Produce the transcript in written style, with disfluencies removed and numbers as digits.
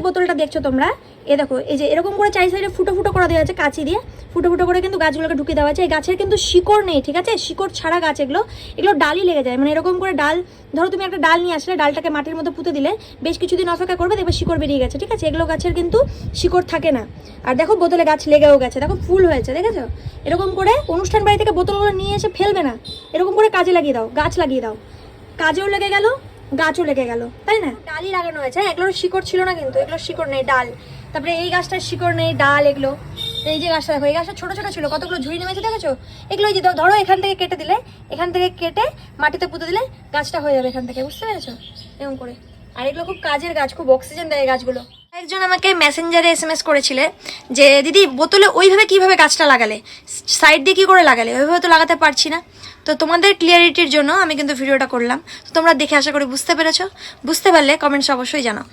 বোতলটা দেখছো তোমরা, এ দেখো এই যে এরকম করে চারি সাইডে ফুটো ফুটো করে দেওয়া আছে কাঁচি দিয়ে, ফুটো ফুটো করে কিন্তু গাছগুলোকে ঢুকে দেওয়া আছে। এই গাছের কিন্তু শিকড় নেই, ঠিক আছে, শিকড় ছাড়া গাছ এগুলো ডালই লেগে যায়। মানে এরকম করে ডাল, ধরো তুমি একটা ডাল নিয়ে আসলে, ডালটাকে মাটির মধ্যে পুঁতে দিলে বেশ কিছুদিন অপেক্ষা করবে, দেখবে শিকড় বেরিয়ে গেছে, ঠিক আছে। এগুলো গাছের কিন্তু শিকড় থাকে না। আর দেখো বোতলে গাছ লেগেও গেছে, দেখো ফুল হয়েছে, দেখেছো। এরকম করে অনুষ্ঠান বাড়ি থেকে বোতলগুলো নিয়ে এসে ফেলবে না, এরকম করে কাজে লাগিয়ে দাও, গাছ লাগিয়ে দাও, কাজেও লেগে গেল, গাছও লেগে গেল, তাই না। ডালই লাগানো হয়েছে, এগুলোর শিকড় ছিল না কিন্তু, এগুলোর শিকড় নেই, ডাল। তারপরে এই গাছটার শিকড় নেই, ডাল। এগুলো এই যে গাছটা দেখো, এই গাছটা ছোট ছোট ছিল, কতগুলো ঝুড়ি নেমেছে দেখেছো। এগুলো যে ধরো এখান থেকে কেটে দিলে, এখান থেকে কেটে মাটিতে পুঁতে দিলে গাছটা হয়ে যাবে এখান থেকে, বুঝতে পেরেছো, এরকম করে। আর এগুলো খুব কাজের গাছ, খুব অক্সিজেন দেয় গাছগুলো। একজন আমাকে মেসেঞ্জারে SMS করেছিলে যে দিদি বোতলে ওইভাবে কিভাবে গাছটা লাগালে, সাইড দিয়ে কি করে লাগালে, ওইভাবে তো লাগাতে পারছি না। তো তোমাদের ক্লিয়ারিটির জন্য আমি কিন্তু ভিডিওটা করলাম। তো তোমরা দেখে আশা করি বুঝতে পেরেছো, বুঝতে পারলে কমেন্টস অবশ্যই জানাও।